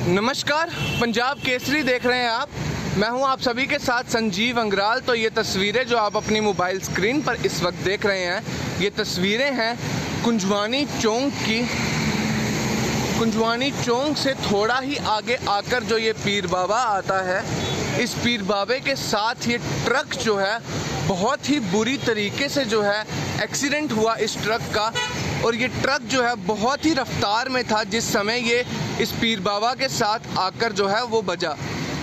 नमस्कार, पंजाब केसरी देख रहे हैं आप। मैं हूं आप सभी के साथ संजीव अंग्राल। तो ये तस्वीरें जो आप अपनी मोबाइल स्क्रीन पर इस वक्त देख रहे हैं, ये तस्वीरें हैं कुंजवानी चौक की। कुंजवानी चौक से थोड़ा ही आगे आकर जो ये पीर बाबा आता है, इस पीर बाबे के साथ ये ट्रक जो है बहुत ही बुरी तरीके से जो है एक्सीडेंट हुआ इस ट्रक का। और ये ट्रक जो है बहुत ही रफ्तार में था जिस समय ये इस पीर बाबा के साथ आकर जो है वो बजा।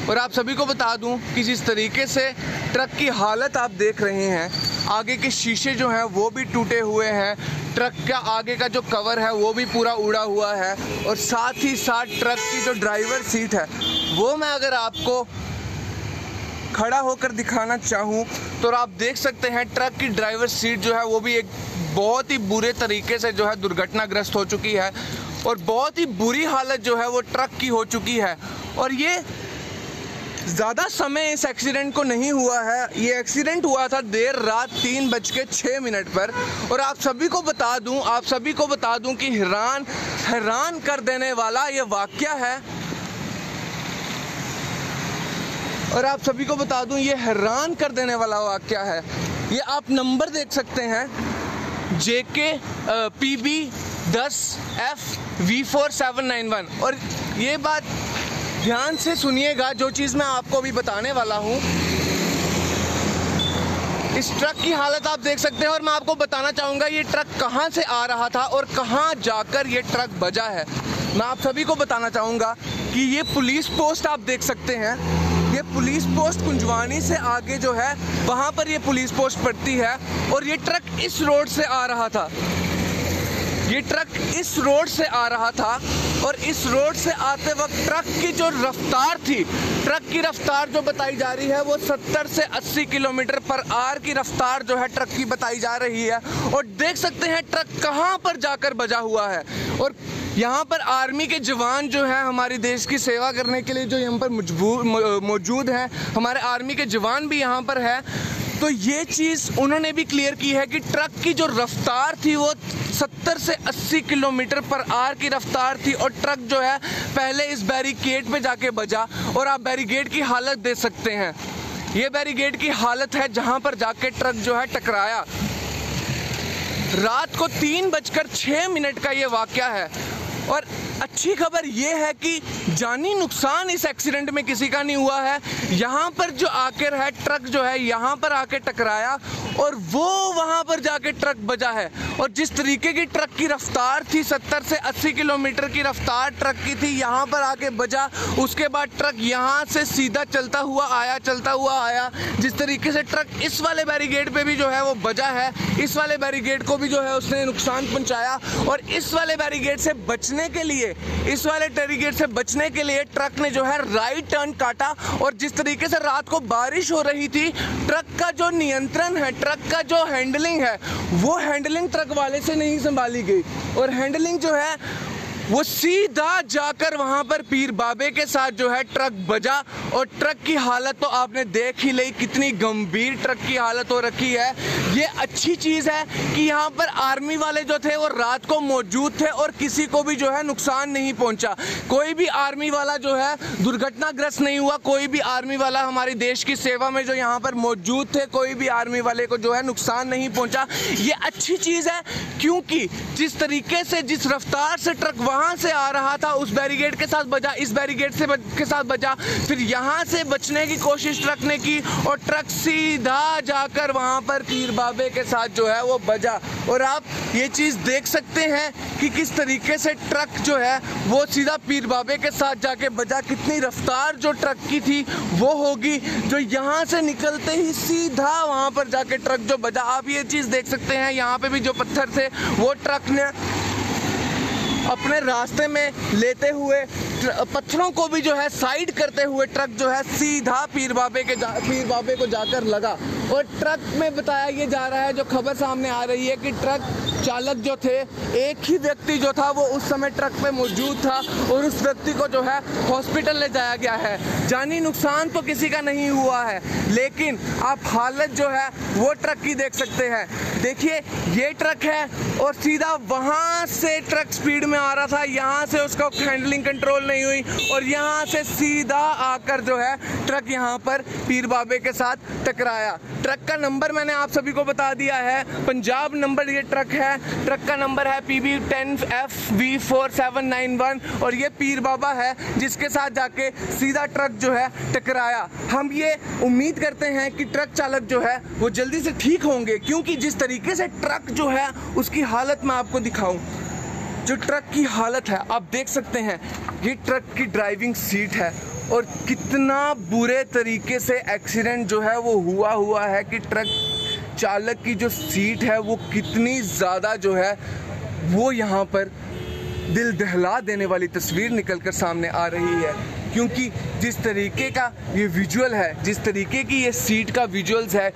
और आप सभी को बता दूं कि जिस तरीके से ट्रक की हालत आप देख रहे हैं, आगे के शीशे जो हैं वो भी टूटे हुए हैं, ट्रक का आगे का जो कवर है वो भी पूरा उड़ा हुआ है, और साथ ही साथ ट्रक की जो ड्राइवर सीट है वो मैं अगर आपको खड़ा होकर दिखाना चाहूँ तो आप देख सकते हैं ट्रक की ड्राइवर सीट जो है वो भी एक बहुत ही बुरे तरीके से जो है दुर्घटनाग्रस्त हो चुकी है, और बहुत ही बुरी हालत जो है वो ट्रक की हो चुकी है। और ये ज़्यादा समय इस एक्सीडेंट को नहीं हुआ है, ये एक्सीडेंट हुआ था देर रात 3:06 पर। और आप सभी को बता दूं कि हैरान कर देने वाला ये वाक़या है। और आप सभी को बता दूं ये हैरान कर देने वाला वाक़या है। ये आप नंबर देख सकते हैं, JK PB 10F V4791। और ये बात ध्यान से सुनिएगा, जो चीज़ मैं आपको अभी बताने वाला हूँ। इस ट्रक की हालत आप देख सकते हैं, और मैं आपको बताना चाहूँगा ये ट्रक कहाँ से आ रहा था और कहाँ जाकर ये ट्रक बजा है। मैं आप सभी को बताना चाहूँगा कि ये पुलिस पोस्ट आप देख सकते हैं, ये पुलिस पोस्ट कुंजवानी से आगे जो है वहाँ पर ये पुलिस पोस्ट पड़ती है। और ये ट्रक इस रोड से आ रहा था, ये ट्रक इस रोड से आ रहा था। और इस रोड से आते वक्त ट्रक की जो रफ्तार थी, ट्रक की रफ्तार जो बताई जा रही है वो 70 से 80 किलोमीटर पर आवर की रफ्तार जो है ट्रक की बताई जा रही है। और देख सकते हैं ट्रक कहाँ पर जाकर बजा हुआ है। और यहाँ पर आर्मी के जवान जो है हमारे देश की सेवा करने के लिए जो यहाँ पर मौजूद हैं, हमारे आर्मी के जवान भी यहाँ पर है। तो ये चीज़ उन्होंने भी क्लियर की है कि ट्रक की जो रफ्तार थी वो 70 से 80 किलोमीटर पर आवर की रफ्तार थी, और ट्रक जो है पहले इस बैरिकेड पे जाके बजा। और आप बैरिकेड की हालत देख सकते हैं, ये बैरिकेड की हालत है जहाँ पर जाके ट्रक जो है टकराया। रात को 3:06 का ये वाक़या है। और अच्छी खबर ये है कि जानी नुकसान इस एक्सीडेंट में किसी का नहीं हुआ है। यहाँ पर जो आकर है ट्रक जो है यहाँ पर आके टकराया, और वो वहाँ पर जाके ट्रक बजा है। और जिस तरीके की ट्रक की रफ्तार थी, 70 से 80 किलोमीटर की रफ्तार ट्रक की थी, यहाँ पर आके बजा। उसके बाद ट्रक यहाँ से सीधा चलता हुआ आया। जिस तरीके से ट्रक इस वाले बैरिकेड पे भी जो है वो बजा है, इस वाले बैरिकेड को भी जो है उसने नुकसान पहुँचाया। और इस वाले बैरिकेड से बचने के लिए ट्रक ने जो है राइट टर्न काटा। और जिस तरीके से रात को बारिश हो रही थी, ट्रक का जो नियंत्रण है, ट्रक का जो हैंडलिंग है, वो हैंडलिंग ट्रक वाले से नहीं संभाली गई, और हैंडलिंग जो है वो सीधा जाकर वहां पर पीर बाबे के साथ जो है ट्रक बजा। और ट्रक की हालत तो आपने देख ही ली, कितनी गंभीर ट्रक की हालत हो रखी है। ये अच्छी चीज़ है कि यहाँ पर आर्मी वाले जो थे वो रात को मौजूद थे और किसी को भी जो है नुकसान नहीं पहुँचा। कोई भी आर्मी वाला जो है दुर्घटनाग्रस्त नहीं हुआ, कोई भी आर्मी वाला हमारे देश की सेवा में जो यहाँ पर मौजूद थे, कोई भी आर्मी वाले को जो है नुकसान नहीं पहुँचा। ये अच्छी चीज़ है, क्योंकि जिस तरीके से, जिस रफ्तार से ट्रक वहाँ से आ रहा था, उस बैरिकेड के साथ बजा, इस बैरिकेड के साथ बजा, फिर यहाँ से बचने की कोशिश ट्रक ने की, और ट्रक सीधा जाकर वहाँ पर पीर बाबे के साथ जो है वो बजा। और आप ये चीज़ देख सकते हैं कि किस तरीके से ट्रक जो है वो सीधा पीर बाबे के साथ जाके बजा। कितनी रफ्तार जो ट्रक की थी वो होगी, जो यहाँ से निकलते ही सीधा वहाँ पर जाके ट्रक जो बजा। आप ये चीज़ देख सकते हैं, यहाँ पे भी जो पत्थर थे वो ट्रक ने अपने रास्ते में लेते हुए, पत्थरों को भी जो है साइड करते हुए ट्रक जो है सीधा पीर बाबे को जाकर लगा। और ट्रक में बताया ये जा रहा है, जो खबर सामने आ रही है कि ट्रक चालक जो थे, एक ही व्यक्ति जो था वो उस समय ट्रक पे मौजूद था, और उस व्यक्ति को जो है हॉस्पिटल ले जाया गया है। जानी नुकसान तो किसी का नहीं हुआ है, लेकिन आप हालत जो है वो ट्रक की देख सकते हैं। देखिए ये ट्रक है और सीधा वहाँ से ट्रक स्पीड में आ रहा था, यहाँ से उसका हैंडलिंग कंट्रोल नहीं हुई और यहाँ से सीधा आकर जो है ट्रक यहाँ पर पीर बाबे के साथ टकराया। ट्रक का नंबर मैंने आप सभी को बता दिया है, पंजाब नंबर ये ट्रक है। ट्रक का नंबर है PB10FV4791 और ये पीर बाबा है जिसके साथ जाके सीधा ट्रक जो है टकराया। हम ये उम्मीद करते हैं कि ट्रक चालक जो है वो जल्दी से ठीक होंगे, क्योंकि जिस तरीके से ट्रक जो है उसकी हालत मैं आपको दिखाऊं। जो ट्रक की हालत है आप देख सकते हैं, ये ट्रक की ड्राइविंग सीट है और कितना बुरे तरीके से एक्सीडेंट जो है वो हुआ है कि ट्रक चालक की जो सीट है वो कितनी ज़्यादा जो है वो यहाँ पर दिल दहला देने वाली तस्वीर निकलकर सामने आ रही है। क्योंकि जिस तरीके का ये विजुअल है, जिस तरीके की ये सीट का विजुअल्स है,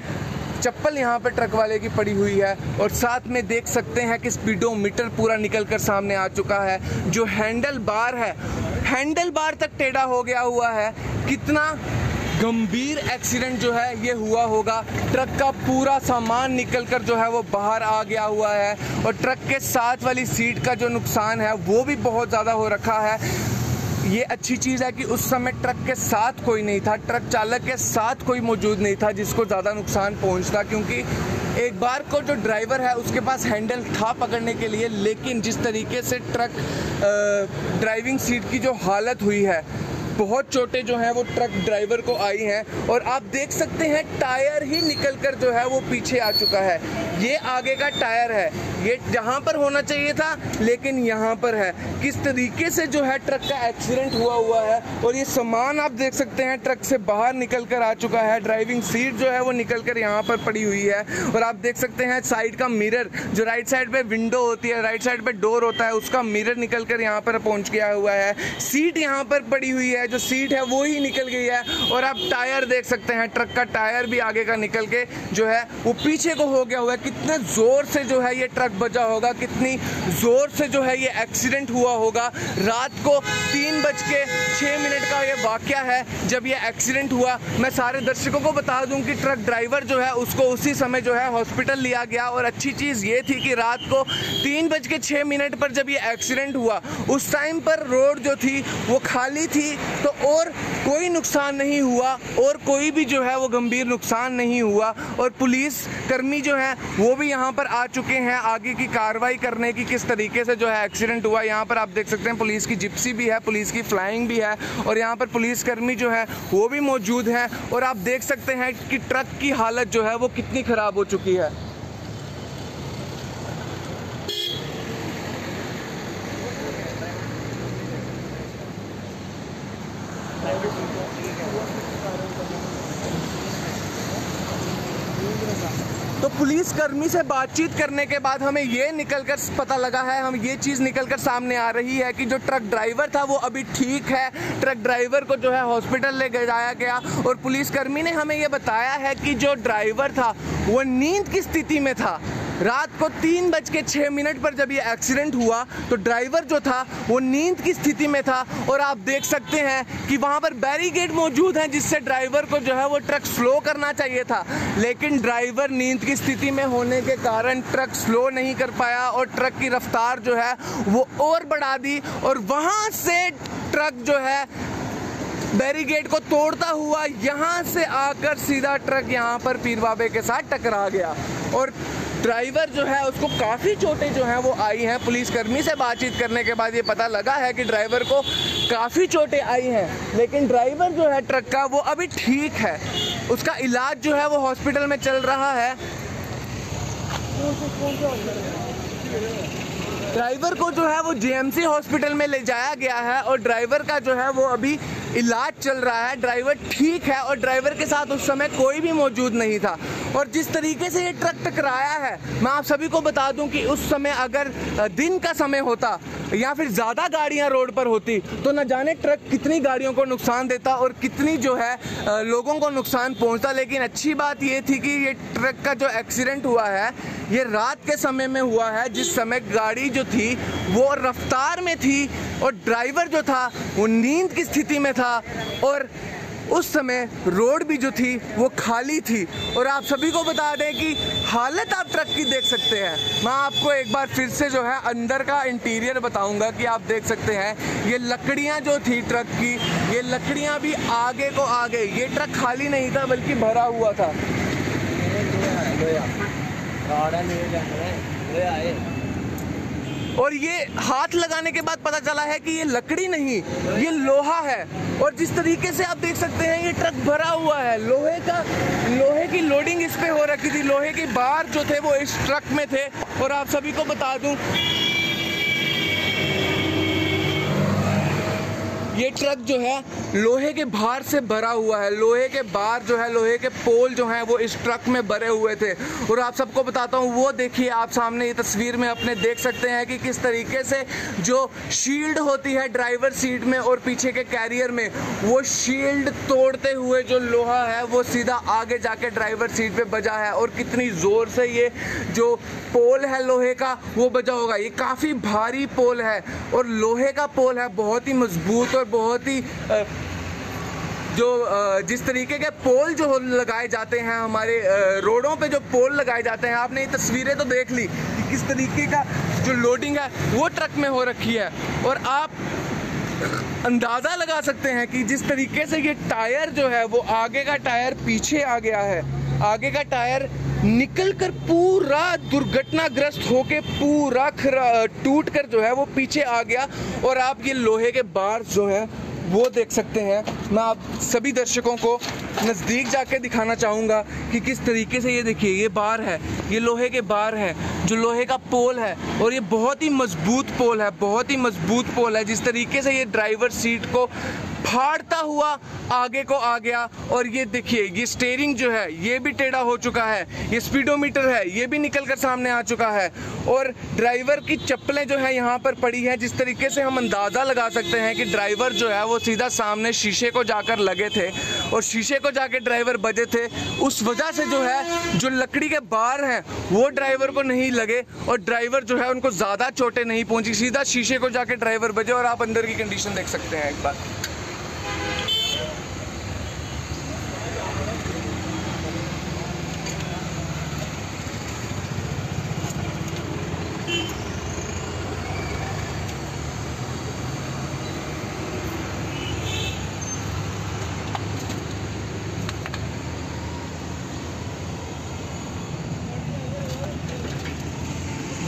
चप्पल यहाँ पे ट्रक वाले की पड़ी हुई है और साथ में देख सकते हैं कि स्पीडोमीटर पूरा निकलकर सामने आ चुका है। जो हैंडल बार है, हैंडल बार तक टेढ़ा हो गया हुआ है। कितना गंभीर एक्सीडेंट जो है ये हुआ होगा। ट्रक का पूरा सामान निकलकर जो है वो बाहर आ गया हुआ है और ट्रक के साथ वाली सीट का जो नुकसान है वो भी बहुत ज़्यादा हो रखा है। ये अच्छी चीज़ है कि उस समय ट्रक के साथ कोई नहीं था, ट्रक चालक के साथ कोई मौजूद नहीं था जिसको ज़्यादा नुकसान पहुंचता, क्योंकि एक बार को जो ड्राइवर है उसके पास हैंडल था पकड़ने के लिए, लेकिन जिस तरीके से ट्रक ड्राइविंग सीट की जो हालत हुई है, बहुत चोटें जो हैं वो ट्रक ड्राइवर को आई हैं और आप देख सकते हैं टायर ही निकलकर जो है वो पीछे आ चुका है। ये आगे का टायर है, ये जहाँ पर होना चाहिए था लेकिन यहाँ पर है। किस तरीके से जो है ट्रक का एक्सीडेंट हुआ है और ये सामान आप देख सकते हैं ट्रक से बाहर निकल कर आ चुका है। ड्राइविंग सीट जो है वो निकल कर यहाँ पर पड़ी हुई है और आप देख सकते हैं साइड का मिरर, जो राइट साइड पे विंडो होती है, राइट साइड पे डोर होता है, उसका मिरर निकल कर यहाँ पर पहुँच गया हुआ है। सीट यहाँ पर पड़ी हुई है, जो सीट है वो ही निकल गई है और आप टायर देख सकते हैं, ट्रक का टायर भी आगे का निकल के जो है वो पीछे को हो गया हुआ है। कितने जोर से जो है ये ट्रक बजा होगा, कितनी जोर से जो है ये एक्सीडेंट हुआ होगा। रात को 3:06 का ये वाकया है जब ये एक्सीडेंट हुआ। मैं सारे दर्शकों को बता दूं कि ट्रक ड्राइवर जो है उसको उसी समय जो है हॉस्पिटल लिया गया और अच्छी चीज़ ये थी कि रात को 3:06 पर जब ये एक्सीडेंट हुआ उस टाइम पर रोड जो थी वो खाली थी, तो और कोई नुकसान नहीं हुआ और कोई भी जो है वो गंभीर नुकसान नहीं हुआ। और पुलिस कर्मी जो है वो भी यहाँ पर आ चुके हैं आगे की कार्रवाई करने की, किस तरीके से जो है एक्सीडेंट हुआ। यहाँ पर आप देख सकते हैं पुलिस की जिप्सी भी है, पुलिस की फ्लाइंग भी है और यहाँ पर पुलिस कर्मी जो है वो भी मौजूद हैं और आप देख सकते हैं कि ट्रक की हालत जो है वो कितनी ख़राब हो चुकी है। तो पुलिस कर्मी से बातचीत करने के बाद हमें ये निकलकर पता लगा है, हम ये चीज़ निकलकर सामने आ रही है कि जो ट्रक ड्राइवर था वो अभी ठीक है। ट्रक ड्राइवर को जो है हॉस्पिटल ले जाया गया और पुलिस कर्मी ने हमें ये बताया है कि जो ड्राइवर था वो नींद की स्थिति में था। रात को 3:06 पर जब ये एक्सीडेंट हुआ तो ड्राइवर जो था वो नींद की स्थिति में था और आप देख सकते हैं कि वहाँ पर बैरिकेड मौजूद हैं जिससे ड्राइवर को जो है वो ट्रक स्लो करना चाहिए था, लेकिन ड्राइवर नींद की स्थिति में होने के कारण ट्रक स्लो नहीं कर पाया और ट्रक की रफ्तार जो है वो और बढ़ा दी और वहाँ से ट्रक जो है बैरिकेड को तोड़ता हुआ यहाँ से आकर सीधा ट्रक यहाँ पर पीर बाबे के साथ टकरा गया और ड्राइवर जो है उसको काफ़ी चोटें जो हैं वो आई हैं। पुलिसकर्मी से बातचीत करने के बाद ये पता लगा है कि ड्राइवर को काफ़ी चोटें आई हैं, लेकिन ड्राइवर जो है ट्रक का वो अभी ठीक है, उसका इलाज जो है वो हॉस्पिटल में चल रहा है। ड्राइवर को जो है वो जेएमसी हॉस्पिटल में ले जाया गया है और ड्राइवर का जो है वो अभी इलाज चल रहा है। ड्राइवर ठीक है और ड्राइवर के साथ उस समय कोई भी मौजूद नहीं था। और जिस तरीके से ये ट्रक टकराया है, मैं आप सभी को बता दूं कि उस समय अगर दिन का समय होता या फिर ज़्यादा गाड़ियां रोड पर होती तो न जाने ट्रक कितनी गाड़ियों को नुकसान देता और कितनी जो है लोगों को नुकसान पहुंचता। लेकिन अच्छी बात ये थी कि ये ट्रक का जो एक्सीडेंट हुआ है ये रात के समय में हुआ है, जिस समय गाड़ी जो थी वो रफ्तार में थी और ड्राइवर जो था वो नींद की स्थिति में था और उस समय रोड भी जो थी वो खाली थी। और आप सभी को बता दें कि हालत आप ट्रक की देख सकते हैं। मैं आपको एक बार फिर से जो है अंदर का इंटीरियर बताऊंगा कि आप देख सकते हैं ये लकड़ियां जो थी ट्रक की, ये लकड़ियां भी आगे को आ गई। ये ट्रक खाली नहीं था बल्कि भरा हुआ था। और ये हाथ लगाने के बाद पता चला है कि ये लकड़ी नहीं, ये लोहा है। और जिस तरीके से आप देख सकते हैं ये ट्रक भरा हुआ है, लोहे की लोडिंग इस पे हो रखी थी, लोहे के बार जो थे वो इस ट्रक में थे। और आप सभी को बता दूं ये ट्रक जो है लोहे के भार से भरा हुआ है। लोहे के बार जो है, लोहे के पोल जो हैं वो इस ट्रक में भरे हुए थे। और आप सबको बताता हूँ, वो देखिए आप सामने ये तस्वीर में अपने देख सकते हैं कि किस तरीके से जो शील्ड होती है ड्राइवर सीट में और पीछे के कैरियर में, वो शील्ड तोड़ते हुए जो लोहा है वो सीधा आगे जाके ड्राइवर सीट पे बजा है। और कितनी ज़ोर से ये जो पोल है लोहे का वो बजा होगा। ये काफ़ी भारी पोल है और लोहे का पोल है, बहुत ही मजबूत और बहुत ही जिस तरीके के पोल जो लगाए जाते हैं हमारे रोडों पे, जो पोल लगाए जाते हैं, आपने ये तस्वीरें तो देख ली कि किस तरीके का जो लोडिंग है वो ट्रक में हो रखी है। और आप अंदाज़ा लगा सकते हैं कि जिस तरीके से ये टायर जो है वो आगे का टायर पीछे आ गया है, आगे का टायर निकल कर पूरा दुर्घटनाग्रस्त होके पूरा टूट कर जो है वो पीछे आ गया। और आप ये लोहे के बार जो है वो देख सकते हैं। मैं आप सभी दर्शकों को नज़दीक जाके दिखाना चाहूँगा कि किस तरीके से ये देखिए ये बार है, ये लोहे के बार है, जो लोहे का पोल है। और ये बहुत ही मजबूत पोल है, बहुत ही मजबूत पोल है। जिस तरीके से ये ड्राइवर सीट को फाड़ता हुआ आगे को आ गया। और ये देखिए ये स्टीयरिंग जो है ये भी टेढ़ा हो चुका है, ये स्पीडोमीटर है ये भी निकल कर सामने आ चुका है। और ड्राइवर की चप्पलें जो है यहाँ पर पड़ी हैं। जिस तरीके से हम अंदाज़ा लगा सकते हैं कि ड्राइवर जो है वो सीधा सामने शीशे को जाकर लगे थे और शीशे को जाके ड्राइवर बजे थे। उस वजह से जो है जो लकड़ी के बार हैं वो ड्राइवर को नहीं लगे और ड्राइवर जो है उनको ज़्यादा चोटें नहीं पहुँची, सीधा शीशे को जाके ड्राइवर बजे। और आप अंदर की कंडीशन देख सकते हैं एक बार।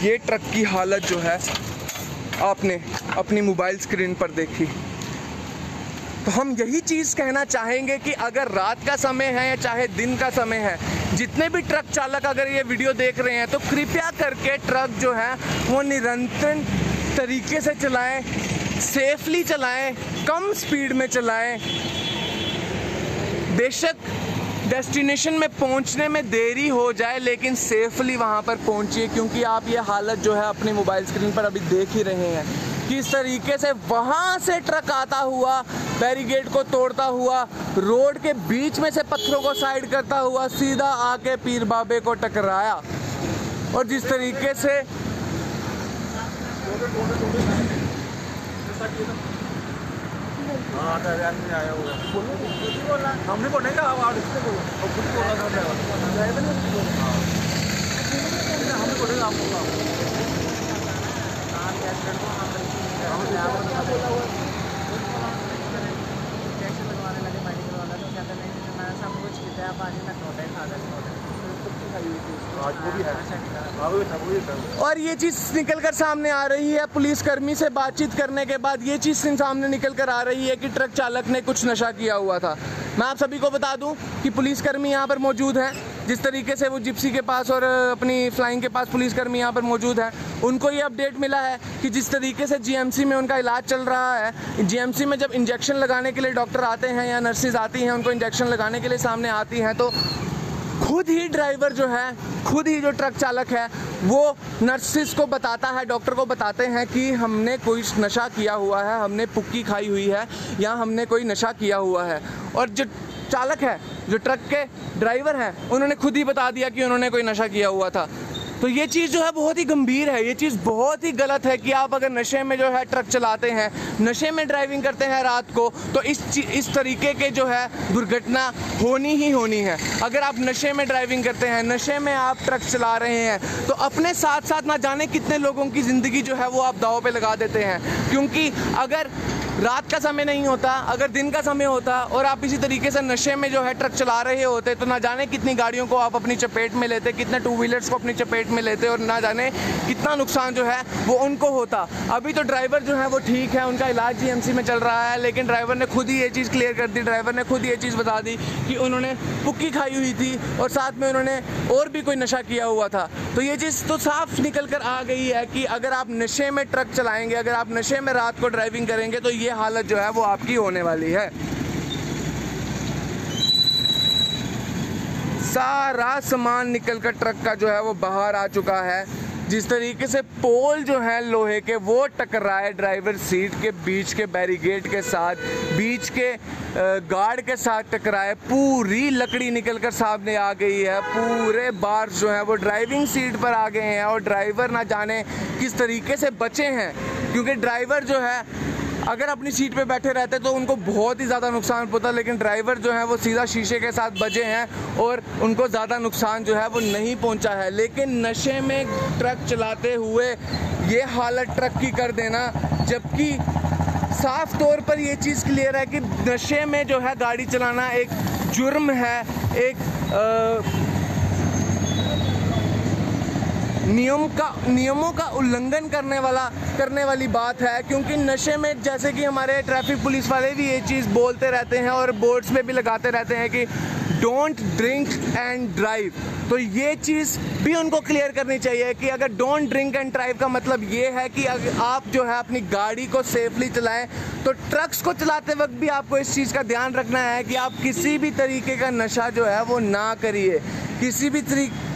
ये ट्रक की हालत जो है आपने अपनी मोबाइल स्क्रीन पर देखी। तो हम यही चीज़ कहना चाहेंगे कि अगर रात का समय है या चाहे दिन का समय है, जितने भी ट्रक चालक अगर ये वीडियो देख रहे हैं तो कृपया करके ट्रक जो है वो निरंतर तरीके से चलाएं, सेफली चलाएं, कम स्पीड में चलाएं। बेशक डेस्टिनेशन में पहुंचने में देरी हो जाए लेकिन सेफली वहां पर पहुंचिए, क्योंकि आप ये हालत जो है अपनी मोबाइल स्क्रीन पर अभी देख ही रहे हैं किस तरीके से वहां से ट्रक आता हुआ, बैरिकेड को तोड़ता हुआ, रोड के बीच में से पत्थरों को साइड करता हुआ सीधा आके पीर बाबे को टकराया। और जिस तरीके से और ये चीज़ निकल कर सामने आ रही है, पुलिसकर्मी से बातचीत करने के बाद ये चीज़ सामने निकल कर आ रही है कि ट्रक चालक ने कुछ नशा किया हुआ था। मैं आप सभी को बता दूं कि पुलिसकर्मी यहाँ पर मौजूद हैं। जिस तरीके से वो जिप्सी के पास और अपनी फ्लाइंग के पास पुलिसकर्मी यहाँ पर मौजूद है, उनको ये अपडेट मिला है कि जिस तरीके से जीएमसी में उनका इलाज चल रहा है, जीएमसी में जब इंजेक्शन लगाने के लिए डॉक्टर आते हैं या नर्सेज आती हैं उनको इंजेक्शन लगाने के लिए सामने आती हैं, तो खुद ही ड्राइवर जो है, खुद ही जो ट्रक चालक है वो नर्सिस को बताता है, डॉक्टर को बताते हैं कि हमने कोई नशा किया हुआ है, हमने पुक्की खाई हुई है या हमने कोई नशा किया हुआ है। और जो चालक है, जो ट्रक के ड्राइवर हैं, उन्होंने खुद ही बता दिया कि उन्होंने कोई नशा किया हुआ था। तो ये चीज़ जो है बहुत ही गंभीर है, ये चीज़ बहुत ही गलत है कि आप अगर नशे में जो है ट्रक चलाते हैं, नशे में ड्राइविंग करते हैं रात को, तो इस तरीके के जो है दुर्घटना होनी ही होनी है। अगर आप नशे में ड्राइविंग करते हैं, नशे में आप ट्रक चला रहे हैं, तो अपने साथ साथ ना जाने कितने लोगों की ज़िंदगी जो है वो आप दांव पे लगा देते हैं। क्योंकि अगर रात का समय नहीं होता, अगर दिन का समय होता और आप इसी तरीके से नशे में जो है ट्रक चला रहे होते, तो ना जाने कितनी गाड़ियों को आप अपनी चपेट में लेते, कितने टू व्हीलर्स को अपनी चपेट में लेते और ना जाने कितना नुकसान जो है वो उनको होता। अभी तो ड्राइवर जो है वो ठीक है, उनका इलाज जीएमसी में चल रहा है, लेकिन ड्राइवर ने खुद ही ये चीज़ क्लियर कर दी, ड्राइवर ने खुद ये चीज़ बता दी कि उन्होंने पुक्की खाई हुई थी और साथ में उन्होंने और भी कोई नशा किया हुआ था। तो ये चीज़ तो साफ निकल कर आ गई है कि अगर आप नशे में ट्रक चलाएंगे, अगर आप नशे में रात को ड्राइविंग करेंगे, तो ये हालत जो है वो आपकी होने वाली है। सारा सामान निकलकर ट्रक का जो है वो बाहर आ चुका है। जिस तरीके से पोल जो है लोहे के वो टकराए ड्राइवर सीट के बीच के बैरिकेड के साथ, बीच के गार्ड के साथ टकराए, पूरी लकड़ी निकलकर सामने आ गई है, पूरे बार्स जो है वो ड्राइविंग सीट पर आ गए हैं और ड्राइवर ना जाने किस तरीके से बचे हैं। क्योंकि ड्राइवर जो है अगर अपनी सीट पे बैठे रहते तो उनको बहुत ही ज़्यादा नुकसान पहुंचता, लेकिन ड्राइवर जो है वो सीधा शीशे के साथ बचे हैं और उनको ज़्यादा नुकसान जो है वो नहीं पहुंचा है। लेकिन नशे में ट्रक चलाते हुए ये हालत ट्रक की कर देना, जबकि साफ तौर पर ये चीज़ क्लियर है कि नशे में जो है गाड़ी चलाना एक जुर्म है, एक नियमों का उल्लंघन करने वाली बात है। क्योंकि नशे में, जैसे कि हमारे ट्रैफिक पुलिस वाले भी ये चीज़ बोलते रहते हैं और बोर्ड्स पे भी लगाते रहते हैं कि डोंट ड्रिंक एंड ड्राइव, तो ये चीज़ भी उनको क्लियर करनी चाहिए कि अगर डोंट ड्रिंक एंड ड्राइव का मतलब ये है कि अगर आप जो है अपनी गाड़ी को सेफली चलाएं, तो ट्रक्स को चलाते वक्त भी आपको इस चीज़ का ध्यान रखना है कि आप किसी भी तरीके का नशा जो है वो ना करिए, किसी भी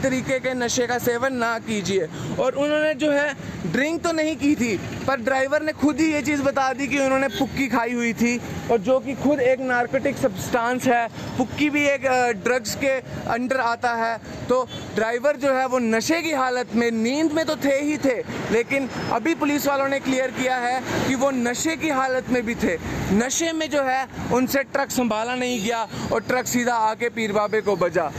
तरीके के नशे का सेवन ना कीजिए। और उन्होंने जो है ड्रिंक तो नहीं की थी, पर ड्राइवर ने खुद ही ये चीज़ बता दी कि उन्होंने पुक्की खाई हुई थी, और जो कि खुद एक नार्कोटिक सब्सटेंस है। पुक्की भी एक ड्रग्स के अंडर आता है। तो ड्राइवर जो है वो नशे की हालत में, नींद में तो थे ही थे, लेकिन अभी पुलिस वालों ने क्लियर किया है कि वो नशे की हालत में भी थे। नशे में जो है उनसे ट्रक संभाला नहीं गया और ट्रक सीधा आके पीर बाबे को बजा।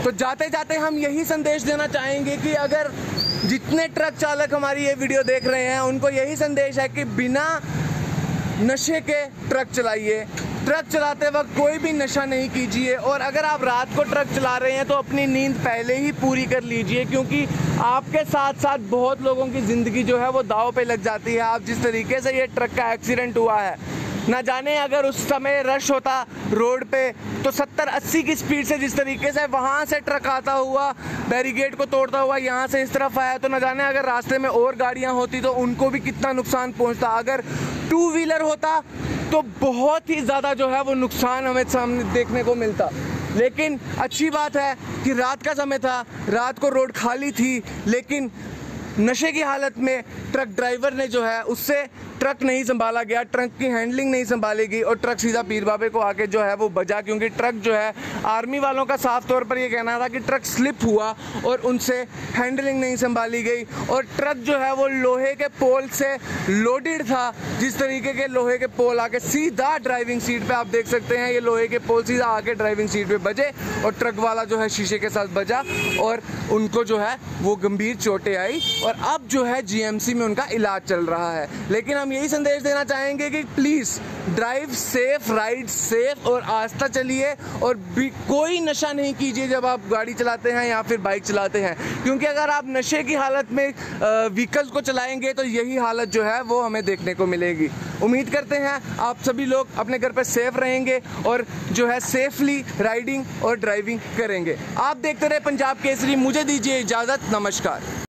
तो जाते जाते हम यही संदेश देना चाहेंगे कि अगर जितने ट्रक चालक हमारी ये वीडियो देख रहे हैं, उनको यही संदेश है कि बिना नशे के ट्रक चलाइए, ट्रक चलाते वक्त कोई भी नशा नहीं कीजिए। और अगर आप रात को ट्रक चला रहे हैं तो अपनी नींद पहले ही पूरी कर लीजिए, क्योंकि आपके साथ साथ बहुत लोगों की ज़िंदगी जो है वो दांव पे लग जाती है। आप जिस तरीके से ये ट्रक का एक्सीडेंट हुआ है, ना जाने अगर उस समय रश होता रोड पे तो 70-80 की स्पीड से जिस तरीके से वहाँ से ट्रक आता हुआ बैरिकेड को तोड़ता हुआ यहाँ से इस तरफ आया, तो ना जाने अगर रास्ते में और गाड़ियाँ होती तो उनको भी कितना नुकसान पहुँचता। अगर टू व्हीलर होता तो बहुत ही ज़्यादा जो है वो नुकसान हमें सामने देखने को मिलता। लेकिन अच्छी बात है कि रात का समय था, रात को रोड खाली थी, लेकिन नशे की हालत में ट्रक ड्राइवर ने जो है उससे ट्रक नहीं संभाला गया, ट्रक की हैंडलिंग नहीं संभाली गई और ट्रक सीधा पीर बाबे को आके जो है वो बजा। क्योंकि ट्रक जो है, आर्मी वालों का साफ तौर पर ये कहना था कि ट्रक स्लिप हुआ और उनसे हैंडलिंग नहीं संभाली गई, और ट्रक जो है वो लोहे के पोल से लोडेड था। जिस तरीके के लोहे के पोल आके सीधा ड्राइविंग सीट पे, आप देख सकते हैं ये लोहे के पोल सीधा आके ड्राइविंग सीट पे बजे और ट्रक वाला जो है शीशे के साथ बजा और उनको जो है वो गंभीर चोटें आई और अब जो है जीएमसी में उनका इलाज चल रहा है। लेकिन हम यही संदेश देना चाहेंगे कि please drive safe, ride safe और आस्था चलिए और कोई नशा नहीं कीजिए जब आप गाड़ी चलाते हैं या फिर बाइक चलाते हैं, क्योंकि अगर आप नशे की हालत में व्हीकल्स को चलाएंगे तो यही हालत जो है वो हमें देखने को मिलेगी। उम्मीद करते हैं आप सभी लोग अपने घर पर सेफ रहेंगे और जो है सेफली राइडिंग और ड्राइविंग करेंगे। आप देखते रहे पंजाब केसरी, मुझे दीजिए इजाज़त, नमस्कार।